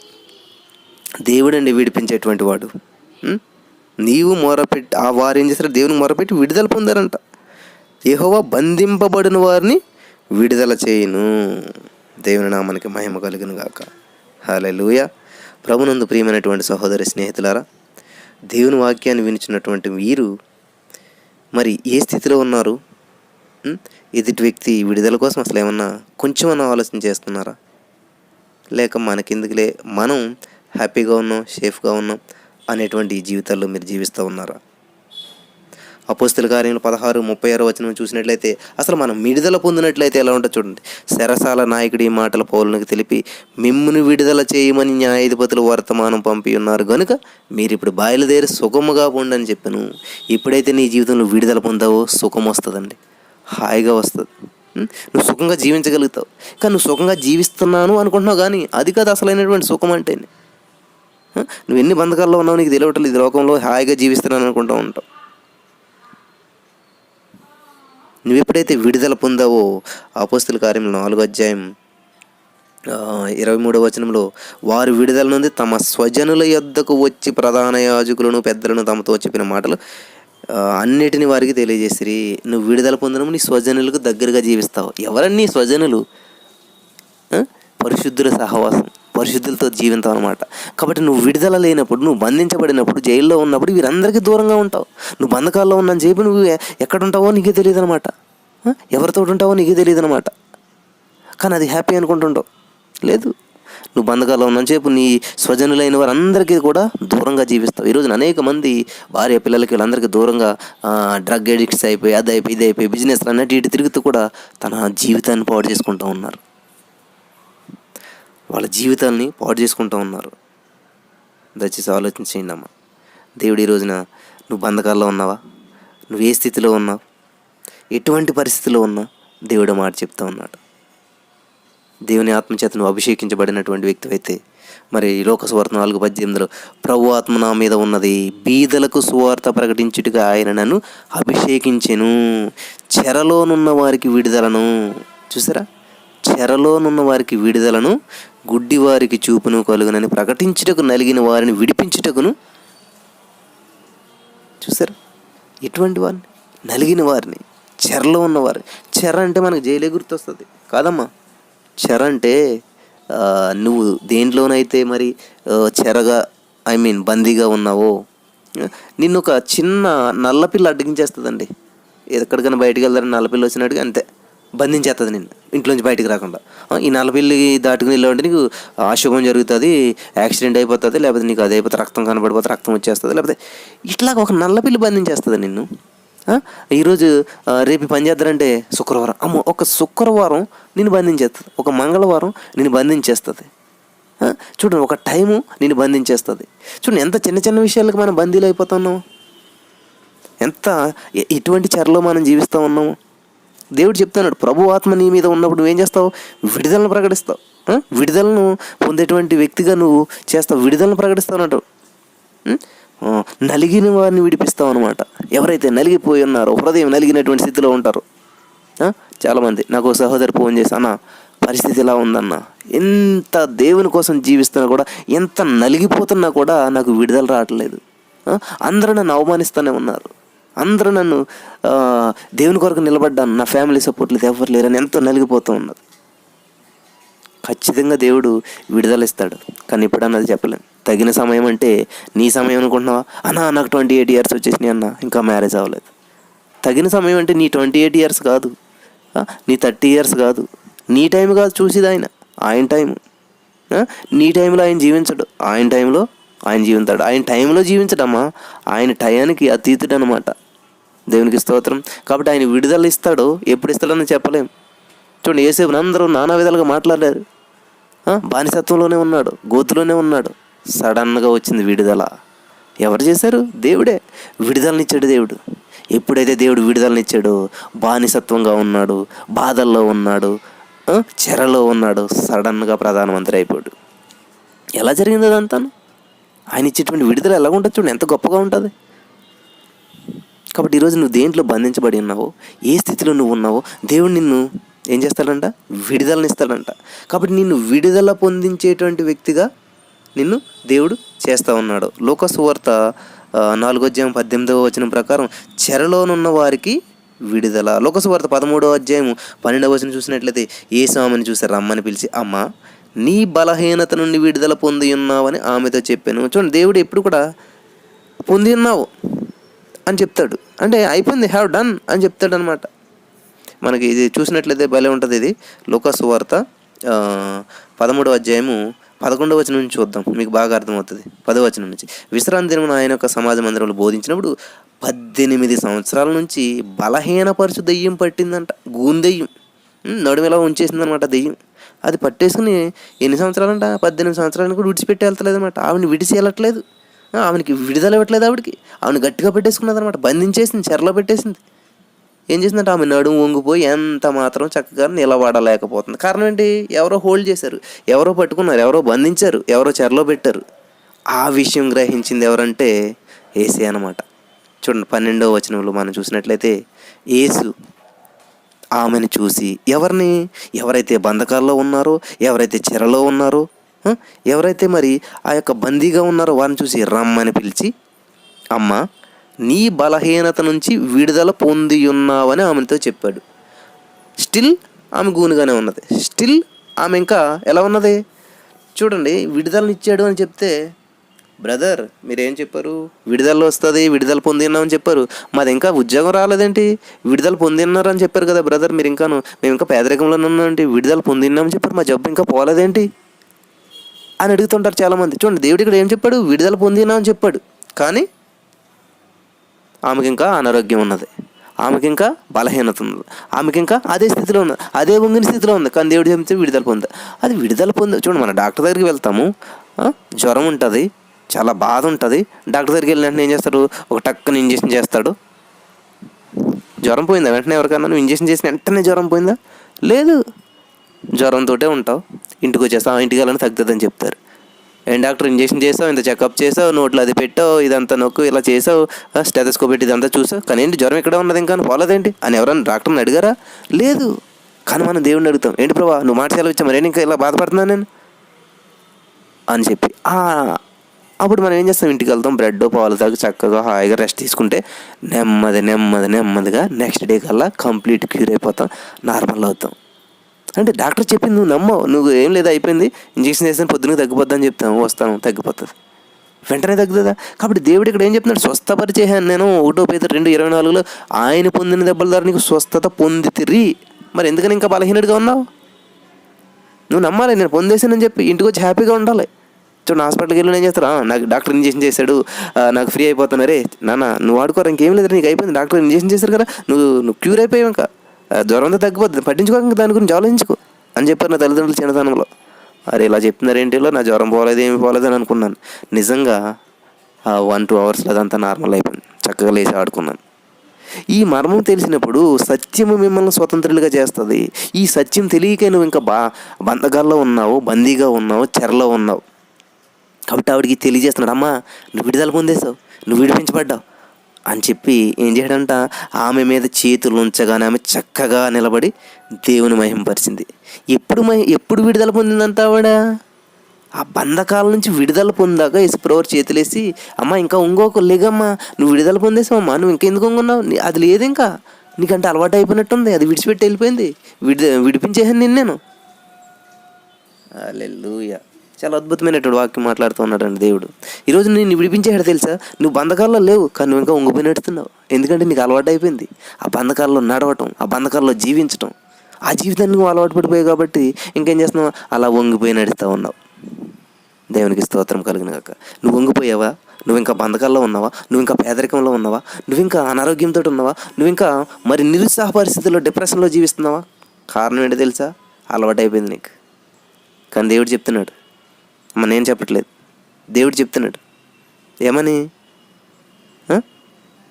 దేవుడండి విడిపించేటువంటి వాడు. నీవు మొరపెట్టి వారు ఏం చేస్తారు? దేవునికి మొరపెట్టి విడుదల పొందారంట. యెహోవా బంధింపబడిన వారిని విడుదల చేయును. దేవుని నామానికి మహిమ కలుగును గాక. హల్లెలూయా. ప్రభునందు ప్రియమైనటువంటి సహోదరి స్నేహితులారా, దేవుని వాక్యాన్ని వినిచినటువంటి వీరు మరి ఏ స్థితిలో ఉన్నారు? ఎదుటి వ్యక్తి విడుదల కోసం అసలు ఏమన్నా కొంచెమన్నా ఆలోచన చేస్తున్నారా? లేక మనకెందుకులే, మనం హ్యాపీగా ఉన్నాం, సేఫ్గా ఉన్నాం అనేటువంటి జీవితాల్లో మీరు జీవిస్తూ ఉన్నారా? అపోస్తల కార్యములు 16:36 చూసినట్లయితే అసలు మనం విడుదల పొందినట్లయితే ఎలా ఉంటుందో చూడండి. చెరసాల నాయకుడు ఈ మాటల పౌలునికి తెలిపి, మిమ్మును విడుదల చేయమని న్యాయాధిపతులు వర్తమానం పంపి ఉన్నారు గనుక మీరు ఇప్పుడు బయలుదేరి సుఖముగా పొండని చెప్పాను. ఎప్పుడైతే నీ జీవితంలో విడుదల పొందావో సుఖం వస్తుందండి, హాయిగా వస్తుంది. నువ్వు సుఖంగా జీవించగలుగుతావు. కానీ నువ్వు సుఖంగా జీవిస్తున్నాను అనుకుంటున్నావు, కానీ అది కాదు అసలైనటువంటి సుఖం అంటే. నువ్వు ఎన్ని బంధకాల్లో ఉన్నావు నీకు తెలియటం, ఇది లోకంలో హాయిగా జీవిస్తున్నాను అనుకుంటూ ఉంటావు. నువ్వు ఎప్పుడైతే విడుదల పొందావో, అపోస్తలుల కార్యములు 4:23 వారు విడుదల నుండి తమ స్వజనుల యొద్దకు వచ్చి ప్రధాన యాజకులను పెద్దలను తమతో చెప్పిన మాటలు అన్నిటిని వారికి తెలియజేసిరి. నువ్వు విడుదల పొందడం నీ స్వజనులకు దగ్గరగా జీవిస్తావు. ఎవరన్నీ స్వజనులు? పరిశుద్ధుల సహవాసం, పరిశుద్ధులతో జీవితం అనమాట. కాబట్టి నువ్వు విడుదల లేనప్పుడు, నువ్వు బంధించబడినప్పుడు, జైల్లో ఉన్నప్పుడు వీరందరికీ దూరంగా ఉంటావు. నువ్వు బంధకాల్లో ఉన్నాను చెప్పి నువ్వు ఎక్కడ ఉంటావో నీకే తెలియదు అనమాట, ఎవరితో ఉంటావో నీకే తెలియదు అనమాట. కానీ అది హ్యాపీ అనుకుంటుంటావు. లేదు, నువ్వు బంధకాల్లో ఉన్నాను చెప్పు నీ స్వజనులైన వారందరికీ కూడా దూరంగా జీవిస్తావు. ఈరోజు అనేక మంది భార్య పిల్లలకి వీళ్ళందరికీ దూరంగా డ్రగ్ ఎడిక్ట్స్ అయిపోయి, అది అయిపోయి, ఇది అయిపోయి, బిజినెస్ అన్నట్టు ఇటు తిరుగుతూ కూడా తన జీవితాన్ని పాడు చేసుకుంటూ ఉన్నారు. వాళ్ళ జీవితాన్ని పాడు చేసుకుంటూ ఉన్నారు. దయచేసి ఆలోచించేయండి అమ్మ. దేవుడు ఈ రోజున నువ్వు బంధకాల్లో ఉన్నావా? నువ్వు ఏ స్థితిలో ఉన్నావు? ఎటువంటి పరిస్థితిలో ఉన్నా దేవుడు మాట చెప్తా ఉన్నాడు. దేవుని ఆత్మచేత నువ్వు అభిషేకించబడినటువంటి వ్యక్తి అయితే మరి లోక సువార్త 4:18 ప్రభు ఆత్మ నా మీద ఉన్నది, బీదలకు సువార్త ప్రకటించుటగా ఆయన నన్ను అభిషేకించెను, చెరలోనున్న వారికి విడుదలను. చూసారా? చెరలోనున్న వారికి విడుదలను, గుడ్డి వారికి చూపును కలుగునని ప్రకటించుటకు, నలిగిన వారిని విడిపించుటకును. చూసారా? ఎటువంటి వారిని? నలిగిన వారిని, చెరలో ఉన్నవారిని. చెర అంటే మనకు జైలే గుర్తొస్తుంది కాదమ్మా. చెర అంటే నువ్వు దేంట్లోనైతే మరి చెరగా బందీగా ఉన్నావో నిన్ను ఒక చిన్న నల్లపిల్ల అడ్డగించేస్తుందండి. ఎక్కడికైనా బయటికి వెళ్తారని నల్లపిల్ల వచ్చినట్టుగా అంతే బంధించేస్తుంది నిన్ను, ఇంట్లోంచి బయటికి రాకుండా. ఈ నల్లపిల్లి దాటుకుని వెళ్ళాలంటే నీకు అశుభం జరుగుతుంది, యాక్సిడెంట్ అయిపోతుంది, లేకపోతే నీకు అది అయిపోతే రక్తం కనబడిపోతే రక్తం వచ్చేస్తుంది, లేకపోతే ఇట్లా ఒక నల్లపిల్లి బంధించేస్తుంది నిన్ను. ఈరోజు రేపు పని చేద్దారంటే శుక్రవారం, ఒక శుక్రవారం నేను బంధించేస్తుంది, ఒక మంగళవారం నేను బంధించేస్తుంది. చూడండి, ఒక టైము నేను బంధించేస్తుంది. చూడండి ఎంత చిన్న చిన్న విషయాలకు మనం బందీలు అయిపోతున్నాము, ఎంత ఇటువంటి చెరలో మనం జీవిస్తూ ఉన్నాము. దేవుడు చెప్తున్నాడు, ప్రభు ఆత్మ నీ మీద ఉన్నప్పుడు నువ్వేం చేస్తావు? విడుదలను ప్రకటిస్తావు. విడుదలను పొందేటువంటి వ్యక్తిగా నువ్వు చేస్తావు, విడుదలను ప్రకటిస్తావు అన్నట్టు. నలిగిన వారిని విడిపిస్తావు అనమాట. ఎవరైతే నలిగిపోయి ఉన్నారో, హృదయం నలిగినటువంటి స్థితిలో ఉంటారో. చాలామంది నాకు సహోదరు ఫోన్ చేసి, అన్న పరిస్థితి ఇలా ఉందన్న, ఎంత దేవుని కోసం జీవిస్తున్నా కూడా, ఎంత నలిగిపోతున్నా కూడా నాకు విడుదల రావట్లేదు, అందరూ నన్ను అవమానిస్తూనే ఉన్నారు, అందరూ నన్ను దేవుని కొరకు నిలబడ్డాను, నా ఫ్యామిలీ సపోర్ట్ లేదు, ఎవరు లేరని ఎంతో నలిగిపోతూ ఉన్నారు. ఖచ్చితంగా దేవుడు విడుదల ఇస్తాడు, కానీ ఇప్పుడు అన్నది చెప్పలేను. తగిన సమయం అంటే నీ సమయం అనుకుంటున్నావా? అన్నా నాకు 28 years వచ్చేసినాయి అన్న, ఇంకా మ్యారేజ్ అవ్వలేదు. తగిన సమయం అంటే నీ 28 years కాదు, నీ 30 years కాదు, నీ టైం కాదు చూసేది ఆయన టైము. నీ టైంలో ఆయన జీవించడు, ఆయన టైంలో ఆయన జీవిస్తాడు. ఆయన టైంలో జీవించడమ్మా, ఆయన టయానికి అతీతుడు అనమాట. దేవునికి స్తోత్రం. కాబట్టి ఆయన విడుదల ఇస్తాడు, ఎప్పుడు ఇస్తాడని చెప్పలేం. చూడండి, యేసేపుని అందరూ నానా విధాలుగా మాట్లాడారు, బానిసత్వంలోనే ఉన్నాడు, గోతులోనే ఉన్నాడు. సడన్గా వచ్చింది విడుదల. ఎవరు చేశారు? దేవుడే విడుదలనిచ్చాడు. దేవుడు ఎప్పుడైతే దేవుడు విడుదలనిచ్చాడో, బానిసత్వంగా ఉన్నాడు, బాధల్లో ఉన్నాడు, చెరలో ఉన్నాడు, సడన్గా ప్రధానమంత్రి అయిపోయాడు. ఎలా జరిగింది అదంతా? ఆయన ఇచ్చేటువంటి విడుదల ఎలా ఉంటుంది చూడండి, ఎంత గొప్పగా ఉంటుంది. కాబట్టి ఈరోజు నువ్వు దేంట్లో బంధించబడి ఉన్నావో, ఏ స్థితిలో నువ్వు ఉన్నావో, దేవుడు నిన్ను ఏం చేస్తాడంట? విడుదలనిస్తాడంట. కాబట్టి నిన్ను విడుదల పొందించేటువంటి వ్యక్తిగా నిన్ను దేవుడు చేస్తూ ఉన్నాడు. లోక సువార్త 4:18 ప్రకారం చెరలోనున్న వారికి విడుదల. లోక సువార్త 13:12 చూసినట్లయితే యేసు ఆమెను చూసి రమ్మని పిలిచి, అమ్మ నీ బలహీనత నుండి విడుదల పొంది ఉన్నావని ఆమెతో చెప్పాను. చూడండి, దేవుడు ఎప్పుడు కూడా పొంది ఉన్నావు అని చెప్తాడు, అంటే అయిపోయింది, హ్యావ్ డన్ అని చెప్తాడు అనమాట. మనకి ఇది చూసినట్లయితే భలే ఉంటుంది. ఇది లోక సువార్త 13:11 నుంచి చూద్దాం, మీకు బాగా అర్థమవుతుంది. 10 నుంచి, విశ్రాంతి దినమున ఆయన యొక్క సమాజ మందిరంలో బోధించినప్పుడు 18 సంవత్సరాల నుంచి బలహీనపరచు దెయ్యం పట్టిందంట. గూందెయ్యం నడుమెలా ఉంచేసిందనమాట దెయ్యం. అది పట్టేసుకుని ఎన్ని సంవత్సరాలంట? 18 సంవత్సరాలను కూడా విడిచిపెట్టి వెళ్తలేదు అనమాట. ఆవిడని విడిచి వెళ్ళట్లేదు, ఆమెకి విడుదల ఇవ్వట్లేదు. ఆవిడని గట్టిగా పెట్టేసుకున్నది అనమాట, బంధించేసింది, చెరలో పెట్టేసింది. ఏం చేసిందంటే ఆమె నడుము వంగిపోయి ఎంత మాత్రం చక్కగా నిలబడలేకపోతుంది. కారణం ఏంటి? ఎవరో హోల్డ్ చేశారు, ఎవరో పట్టుకున్నారు, ఎవరో బంధించారు, ఎవరో చెరలో పెట్టారు. ఆ విషయం గ్రహించింది ఎవరంటే యేసే అనమాట. చూడండి 12వ వచనంలో మనం చూసినట్లయితే యేసు ఆమెను చూసి ఎవరైతే బంధకాల్లో ఉన్నారో, ఎవరైతే చెరలో ఉన్నారో, ఎవరైతే మరి ఆ యొక్క బందీగా ఉన్నారో వారిని చూసి రమ్మని పిలిచి, అమ్మ నీ బలహీనత నుంచి విడుదల పొంది ఉన్నావని ఆమెతో చెప్పాడు. స్టిల్ ఆమె గూనుగానే ఉన్నది. స్టిల్ ఆమె ఇంకా ఎలా ఉన్నది చూడండి. విడుదలనిచ్చాడు అని చెప్తే, బ్రదర్ మీరేం చెప్పారు? విడుదల వస్తుంది, విడుదల పొందిన్నామని చెప్పారు. మాది ఇంకా ఉద్యోగం రాలేదేంటి? విడుదల పొందిన్నారని చెప్పారు కదా బ్రదర్. మేము ఇంకా పేదరికంలో ఉన్నామంటే విడుదల పొందిన్నామని చెప్పారు. మా జబ్బు ఇంకా పోలేదేంటి అని అడుగుతుంటారు చాలామంది. చూడండి, దేవుడు ఇక్కడ ఏం చెప్పాడు? విడుదల పొందినామని చెప్పాడు. కానీ ఆమెకి ఇంకా అనారోగ్యం ఉన్నది, ఆమెకి ఇంకా బలహీనత ఉంది, ఆమెకి ఇంకా అదే స్థితిలో ఉంది, అదే వంగిన స్థితిలో ఉంది. కానీ దేవుడు చెప్తే విడుదల పొంద. అది విడుదల చూడండి, మన డాక్టర్ దగ్గరికి వెళ్తాము, జ్వరం ఉంటుంది, చాలా బాధ ఉంటుంది. డాక్టర్ దగ్గరికి వెళ్ళిన వెంటనే ఏం చేస్తాడు? ఒక టక్కుని ఇంజెక్షన్ చేస్తాడు. జ్వరం పోయిందా? వెంటనే ఎవరికన్నా నువ్వు ఇంజెక్షన్ చేసిన వెంటనే జ్వరం పోయిందా? లేదు. జ్వరంతో ఉంటావు, ఇంటికి వచ్చేస్తావు, ఇంటికి వెళ్ళని తగ్గుతుందని చెప్తారు. ఏం డాక్టర్ ఇంజెక్షన్ చేసావు, ఇంత చెకప్ చేసావు, నోట్లో అది పెట్టావు, ఇదంతా నొక్కు, ఇలా చేసావు, స్టెథోస్కోప్ పెట్టి ఇదంతా చూసావు, కానీ ఏంటి జ్వరం ఎక్కడ ఉన్నది ఇంకా పోలేదేంటి అని ఎవరైనా డాక్టర్ని అడిగారా? లేదు. కానీ మనం దేవుడిని అడుగుతాం, ఏంటి ప్రభా నువ్వు మాట సెలవు ఇచ్చా, మరేం ఇంకా ఇలా బాధపడుతున్నాను నేను అని చెప్పి. అప్పుడు మనం ఏం చేస్తాం? ఇంటికి వెళ్తాం, బ్రెడ్ పాలు తాగి చక్కగా హాయిగా రెస్ట్ తీసుకుంటే నెమ్మదిగా నెక్స్ట్ డే కల్లా కంప్లీట్ క్యూర్ అయిపోతాం, నార్మల్ అవుతాం. అంటే డాక్టర్ చెప్పింది నువ్వు నమ్మవు, నువ్వు ఏం లేదా అయిపోయింది, ఇంజక్షన్ చేస్తే పొద్దున్నకి తగ్గిపోద్ది అని చెప్తాను, వస్తాను తగ్గిపోతుంది, వెంటనే తగ్గుతుందా? కాబట్టి దేవుడు ఇక్కడ ఏం చెప్తున్నాడు? స్వస్థపరిచేహాను నేను. 1 Peter 2:24 ఆయన పొందిన దెబ్బల ద్వారా నీకు స్వస్థత పొందితిరి. మరి ఎందుకని ఇంకా బలహీనుడిగా ఉన్నావు? నువ్వు నమ్మాలి, నేను పొందేసానని చెప్పి ఇంటికి వచ్చి హ్యాపీగా ఉండాలి. చూడండి, హాస్పిటల్కి వెళ్ళి ఏం చేస్తారు? నాకు డాక్టర్ ఇంజెక్షన్ చేశాడు, నాకు ఫ్రీ అయిపోతాను. రే నాన్న నువ్వు ఆడుకోరా, ఇంకేం లేదు, నీకు అయిపోయింది, డాక్టర్ ఇంజెక్షన్ చేశారు కదా, నువ్వు క్యూర్ అయిపోయావు, ఇంకా జ్వరం అంతా తగ్గిపోతుంది, పట్టించుకోక ఇంకా దాని గురించి ఆలోచించుకో అని చెప్పారు నా తల్లిదండ్రులు చిన్నతనంలో. అరే ఇలా చెప్తున్నారు ఏంటిలో, నా జ్వరం పోలేదు, ఏమి పోలేదు అని అనుకున్నాను. నిజంగా 1-2 అవర్స్లో అదంతా నార్మల్ అయిపోయింది, చక్కగా లేచి ఆడుకున్నాను. ఈ మర్మం తెలిసినప్పుడు సత్యము మిమ్మల్ని స్వతంత్రులుగా చేస్తుంది. ఈ సత్యం తెలియక నువ్వు ఇంకా బంధకాల్లో ఉన్నావు, బందీగా ఉన్నావు, చెరలో ఉన్నావు. కాబట్టి ఆవిడికి తెలియజేస్తున్నాడు, అమ్మా నువ్వు విడుదల పొందేసావు, నువ్వు విడిపించబడ్డావు అని చెప్పి ఏం చేయడంట? ఆమె మీద చేతులు ఉంచగానే ఆమె చక్కగా నిలబడి దేవుని మహింపరిచింది. ఎప్పుడు విడుదల పొందిందంట ఆవిడ? ఆ బంధకాల నుంచి విడుదల పొందాక యేసుప్రభువు చేతులేసి, అమ్మ ఇంకా ఇంకొక లేగమ్మా, నువ్వు విడుదల పొందేసావమ్మా, నువ్వు ఇంకెందుకు ఉన్నావు, అది లేదు ఇంకా నీకంటే అలవాటు అయిపోయినట్టుంది, అది విడిచిపెట్టి వెళ్ళిపోయింది, విడిపించేసాను నేను. హల్లెలూయా. చాలా అద్భుతమైనటువంటి వాక్యం మాట్లాడుతూ ఉన్నాడండి దేవుడు. ఈరోజు నేను విడిపించాడు తెలుసా? నువ్వు బంధకాల్లో లేవు, కానీ నువ్వు ఇంకా ఉంగిపోయినట్టున్నావు. ఎందుకంటే నీకు అలవాటు అయిపోయింది ఆ బంధకాల్లో నడవటం, ఆ బంధకాల్లో జీవించటం. ఆ జీవితాన్ని నువ్వు అలవాటు పడిపోయావు కాబట్టి ఇంకేం చేస్తున్నావు? అలా వంగిపోయి నడుస్తూ ఉన్నావు. దేవునికి స్తోత్రం కలుగును గాక. నువ్వు వంగిపోయావా? నువ్వు ఇంకా బంధకాల్లో ఉన్నావా? నువ్వు ఇంకా పేదరికంలో ఉన్నావా? నువ్వు ఇంకా అనారోగ్యంతో ఉన్నావా? నువ్వు ఇంకా మరి నిరుత్సాహ పరిస్థితుల్లో డిప్రెషన్లో జీవిస్తున్నావా? కారణం ఏంటో తెలుసా? అలవాటు అయిపోయింది నీకు. కానీ దేవుడు చెప్తున్నాడు, అమ్మ నేను చెప్పట్లేదు, దేవుడు చెప్తున్నాడు. ఏమని?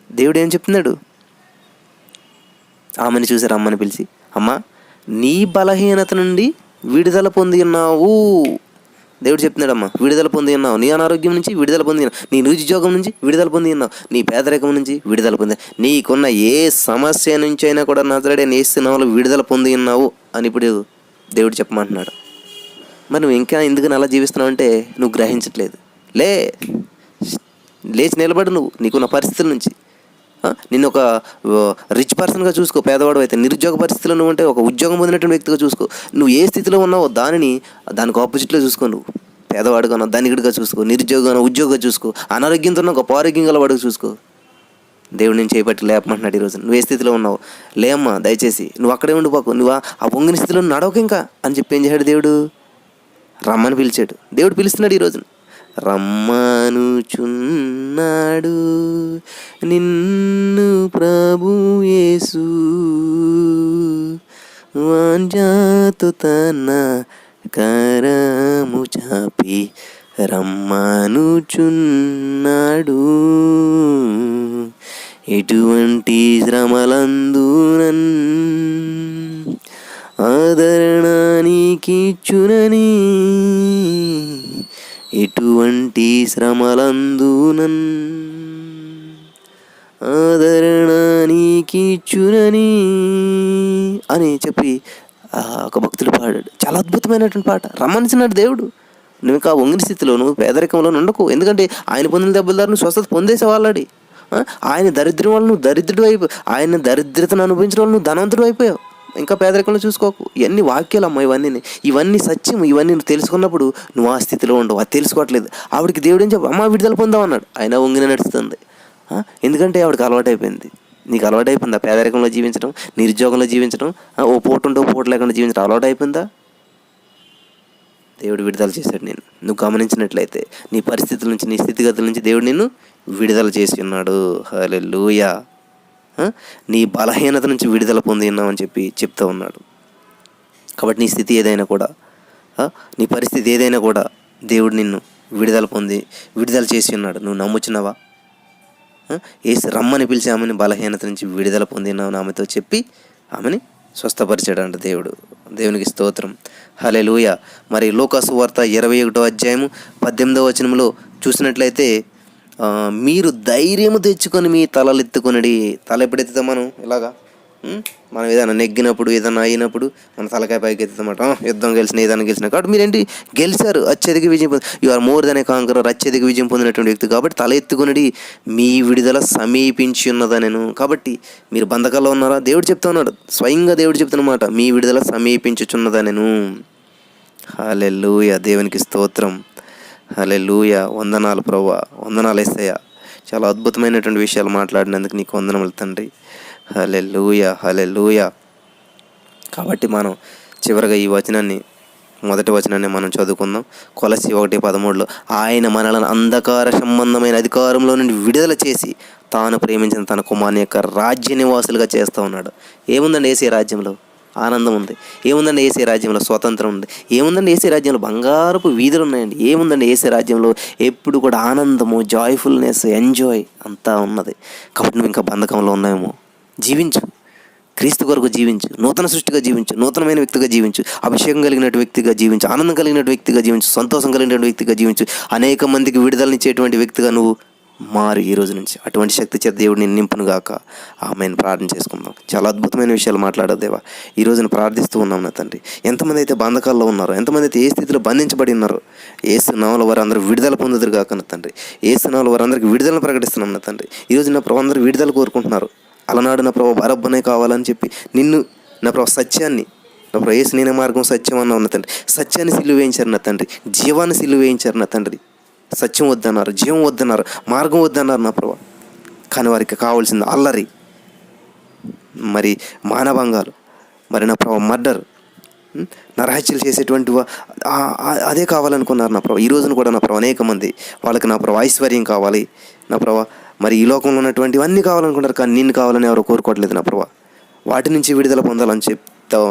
దేవుడు ఏం చెప్తున్నాడు? ఆమెను చూసారు, అమ్మని పిలిచి, అమ్మ నీ బలహీనత నుండి విడుదల పొంది ఉన్నావు. దేవుడు చెప్తున్నాడు, అమ్మ విడుదల పొంది ఉన్నావు, నీ అనారోగ్యం నుంచి విడుదల పొంది ఉన్నావు, నీ నిరుద్యోగం నుంచి విడుదల పొంది ఉన్నావు, నీ పేదరికం నుంచి విడుదల పొంది, నీకున్న ఏ సమస్య నుంచి అయినా కూడా నజరేయుడైన యేసు నామములో విడుదల పొంది ఉన్నావు అని ఇప్పుడు దేవుడు చెప్పమంటున్నాడు. మరి నువ్వు ఇంకా ఎందుకని అలా జీవిస్తున్నావు అంటే నువ్వు గ్రహించట్లేదు. లేచి నిలబడు. నువ్వు నీకున్న పరిస్థితుల నుంచి నిన్ను ఒక రిచ్ పర్సన్గా చూసుకో. పేదవాడు అయితే నిరుద్యోగ పరిస్థితిలో నువ్వు ఉంటే ఒక ఉద్యోగం పొందినటువంటి వ్యక్తిగా చూసుకో. నువ్వు ఏ స్థితిలో ఉన్నావో దానికి ఆపోజిట్లో చూసుకో. నువ్వు పేదవాడుగా ఉన్నావు, ధనికుడిగా చూసుకో. నిరుద్యోగంగా ఉద్యోగంగా చూసుకో. అనారోగ్యంతో ఉన్నావు, గొప్ప ఆరోగ్యం గల వాడుగా చూసుకో. దేవుడు నేను చేపట్టి లేపమంటున్నాడు ఈరోజు. నువ్వు ఏ స్థితిలో ఉన్నావు? లేమ్మా దయచేసి, నువ్వు అక్కడే ఉండిపోకు. నువ్వు ఆ పొంగిన స్థితిలో నడవకు ఇంకా అని చెప్పి ఏం చేశాడు దేవుడు? రమ్మని పిలిచాడు. దేవుడు పిలుస్తున్నాడు ఈరోజు. రమ్మనుచున్నాడు నిన్ను ప్రభు యేసు, వాంఛతో తన కరము చాపి రమ్మనుచున్నాడు. ఎటువంటి శ్రమలందునన్ ఆదరణ నీకిచ్చునని ఎటువంటి శ్రమలందునన్ ఆదరణ నీకిచ్చునని అని చెప్పి ఒక భక్తుడు పాడాడు. చాలా అద్భుతమైనటువంటి పాట. రమ్మనిచ్చినాడు దేవుడు. నువ్వు ఇంకా వంగిన స్థితిలో, నువ్వు పేదరికంలో ఉండకు. ఎందుకంటే ఆయన పొందిన దెబ్బల ద్వారా నువ్వు స్వస్థత పొందేసావు ఆల్రెడీ. ఆయన దరిద్రం వల్ల నువ్వు దరిద్రుడు అయిపోయావు. ఆయన దరిద్రతను అనుభవించడం వల్ల నువ్వు ధనవంతుడు అయిపోయావు. ఇంకా పేదరికంలో చూసుకోకు. ఇవన్నీ వాక్యాలు అమ్మ, ఇవన్నీ సత్యం. ఇవన్నీ నువ్వు తెలుసుకున్నప్పుడు నువ్వు ఆ స్థితిలో ఉండవు. అది తెలుసుకోవట్లేదు. ఆవిడికి దేవుడు ఏం చెప్పు, అమ్మ విడుదల పొందామన్నాడు. ఆయన వంగిన నడుస్తుంది. ఎందుకంటే ఆవిడకి అలవాటు అయిపోయింది. నీకు అలవాటు అయిపోయిందా పేదరికంలో జీవించడం, నిరుద్యోగంలో జీవించడం, ఓ పూట ఉంటే ఓ పూట లేకుండా జీవించడం అలవాటు అయిపోయిందా? దేవుడు విడుదల చేశాడు నేను. నువ్వు గమనించినట్లయితే నీ పరిస్థితుల నుంచి, నీ స్థితిగతుల నుంచి దేవుడు నిన్ను విడుదల చేసి ఉన్నాడు. హల్లెలూయా. నీ బలహీనత నుంచి విడుదల పొంది ఉన్నామని చెప్పి చెప్తూ ఉన్నాడు. కాబట్టి నీ స్థితి ఏదైనా కూడా, నీ పరిస్థితి ఏదైనా కూడా దేవుడు నిన్ను విడుదల చేసి ఉన్నాడు. నువ్వు నమ్ముచున్నావా? ఏసు రమ్మని పిలిచి ఆమెను బలహీనత నుంచి విడుదల పొందినావు ఆమెతో చెప్పి ఆమెని స్వస్థపరిచాడు అంట దేవుడు. దేవునికి స్తోత్రం. హల్లెలూయా. మరి లూకాసు వార్త 21వ అధ్యాయము 18వ వచనంలో చూసినట్లయితే, మీరు ధైర్యము తెచ్చుకొని మీ తలలెత్తుకొనడి. తల ఎప్పుడెత్తుతాం మనం? ఇలాగా మనం ఏదైనా నెగ్గినప్పుడు, ఏదైనా అయినప్పుడు మన తలకాయ పైకి ఎత్తుతామట. యుద్ధం గెలిచిన, ఏదైనా గెలిచిన. కాబట్టి మీరేంటి గెలిచారు, అత్యధిక విజయం you are more than a conqueror, అత్యధిక విజయం పొందినటువంటి వ్యక్తి. కాబట్టి తల ఎత్తుకునడి, మీ విడుదల సమీపించి ఉన్నదా నేను. కాబట్టి మీరు బంధకాల్లో ఉన్నారా? దేవుడు చెప్తా ఉన్నాడు, స్వయంగా దేవుడు చెప్తున్నమాట, మీ విడుదల సమీపించుచున్నదా నేను. హల్లెలూయా. దేవునికి స్తోత్రం. హల్లెలూయా. వందనాలు ప్రభువా, వందనాలు యేసయ్యా. చాలా అద్భుతమైనటువంటి విషయాలు మాట్లాడినందుకు నీకు వందనములు తండ్రి. హల్లెలూయా, హల్లెలూయా. కాబట్టి మనం చివరిగా ఈ మొదటి వచనాన్ని మనం చదువుకుందాం. కొలస్సీ 1:13లో, ఆయన మనలను అంధకార సంబంధమైన అధికారంలో నుండి విడుదల చేసి తాను ప్రేమించిన తన కుమారుని యొక్క రాజ్య నివాసులుగా చేస్తూ ఉన్నాడు. ఏముందండి యేసే రాజ్యంలో? ఆనందం ఉంది. ఏముందండి యేసే రాజ్యంలో? స్వతంత్రం ఉంది. ఏముందండి యేసే రాజ్యంలో? బంగారపు వీధులు ఉన్నాయండి. ఏముందండి యేసే రాజ్యంలో? ఎప్పుడు కూడా ఆనందము, జాయ్ఫుల్నెస్, ఎంజాయ్ అంతా ఉన్నది. కాబట్టి నువ్వు ఇంకా బంధకంలో ఉన్నావేమో. జీవించు, క్రీస్తు కొరకు జీవించు, నూతన సృష్టిగా జీవించు, నూతనమైన వ్యక్తిగా జీవించు, అభిషేకం కలిగిన వ్యక్తిగా జీవించు, ఆనందం కలిగిన వ్యక్తిగా జీవించు, సంతోషం కలిగిన వ్యక్తిగా జీవించు, అనేక మందికి విడుదలనిచ్చేటువంటి వ్యక్తిగా నువ్వు మారు ఈ రోజు నుంచి. అటువంటి శక్తి చేత దేవుడు నేను నింపును గాక. ఆమెను ప్రార్థన చేసుకుందాం. చాలా అద్భుతమైన విషయాలు మాట్లాడదు దేవా. ఈ రోజున ప్రార్థిస్తూ ఉన్నాం నా తండ్రి. ఎంతమంది అయితే బంధకాల్లో ఉన్నారో, ఎంతమంది అయితే ఏ స్థితిలో బంధించబడి ఉన్నారో, యేసు నామములో వారందరూ విడుదల పొందుదురు గాక నా తండ్రి. యేసు నామములో వారందరికీ విడుదలను ప్రకటిస్తున్నాం నా తండ్రి. ఈ రోజు నా ప్రభు అందరూ విడుదల కోరుకుంటున్నారు. అలనాడు నా ప్రభు బరబ్బనే కావాలని చెప్పి నిన్ను నా ప్రభు సత్యాన్ని, నా ప్రభు యేసు నేనే మార్గం సత్యం అన్నావు నా తండ్రి. సత్యాన్ని సిలువ వేయించారు నా తండ్రి. జీవాన్ని సిలువ వేయించారు నా తండ్రి. సత్యం వద్దన్నారు, జీవం వద్దన్నారు, మార్గం వద్దన్నారు నా ప్రభు. కానీ వారికి కావాల్సింది అల్లరి, మరి మానభంగాలు, మరి నా ప్రభు మర్డర్, నరహత్యలు చేసేటువంటి అదే కావాలనుకున్నారు నా ప్రభు. ఈ రోజున కూడా నా ప్రభు అనేక మంది వాళ్ళకి నా ప్రభు ఐశ్వర్యం కావాలి నా ప్రభు, మరి ఈ లోకంలో ఉన్నటువంటివన్నీ కావాలనుకుంటారు. కానీ నిన్ను కావాలని ఎవరు కోరుకోవట్లేదు నా ప్రభు. వాటి నుంచి విడుదల పొందాలని చెప్తా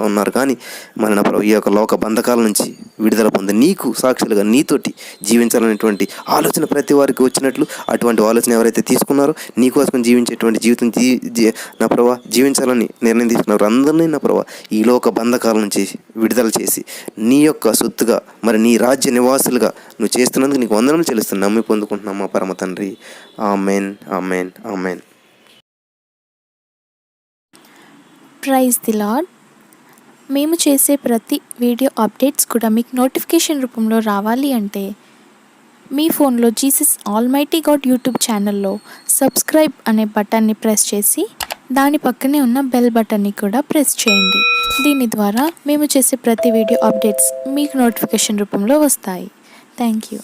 ఉన్నారు. కానీ మన నా ప్రభు ఈ యొక్క లోక బంధకాల నుంచి విడుదల పొంది నీకు సాక్షులుగా నీతోటి జీవించాలనేటువంటి ఆలోచన ప్రతి వారికి వచ్చినట్లు, అటువంటి ఆలోచన ఎవరైతే తీసుకున్నారో నీకోసం జీవించేటువంటి జీవితం నా ప్రభు జీవించాలని నిర్ణయం తీసుకున్నారు అందరినీ నా ప్రభు ఈ లోక బంధకాల నుంచి విడుదల చేసి నీ యొక్క సొత్తుగా, మరి నీ రాజ్య నివాసులుగా నువ్వు చేస్తున్నందుకు నీకు వందనం చెల్లిస్తున్నాను. నమ్మి పొందుకుంటున్నాం మా పరమ తండ్రి. Amen, amen, amen. Praise the Lord. మేము చేసే ప్రతి వీడియో అప్డేట్స్ కూడా మీకు నోటిఫికేషన్ రూపంలో రావాలి అంటే మీ ఫోన్లో జీసస్ ఆల్మైటీ గాడ్ యూట్యూబ్ ఛానల్లో సబ్స్క్రైబ్ అనే బటన్ని ప్రెస్ చేసి దాని పక్కనే ఉన్న బెల్ బటన్ని కూడా ప్రెస్ చేయండి. దీని ద్వారా మేము చేసే ప్రతి వీడియో అప్డేట్స్ మీకు నోటిఫికేషన్ రూపంలో వస్తాయి. Thank you.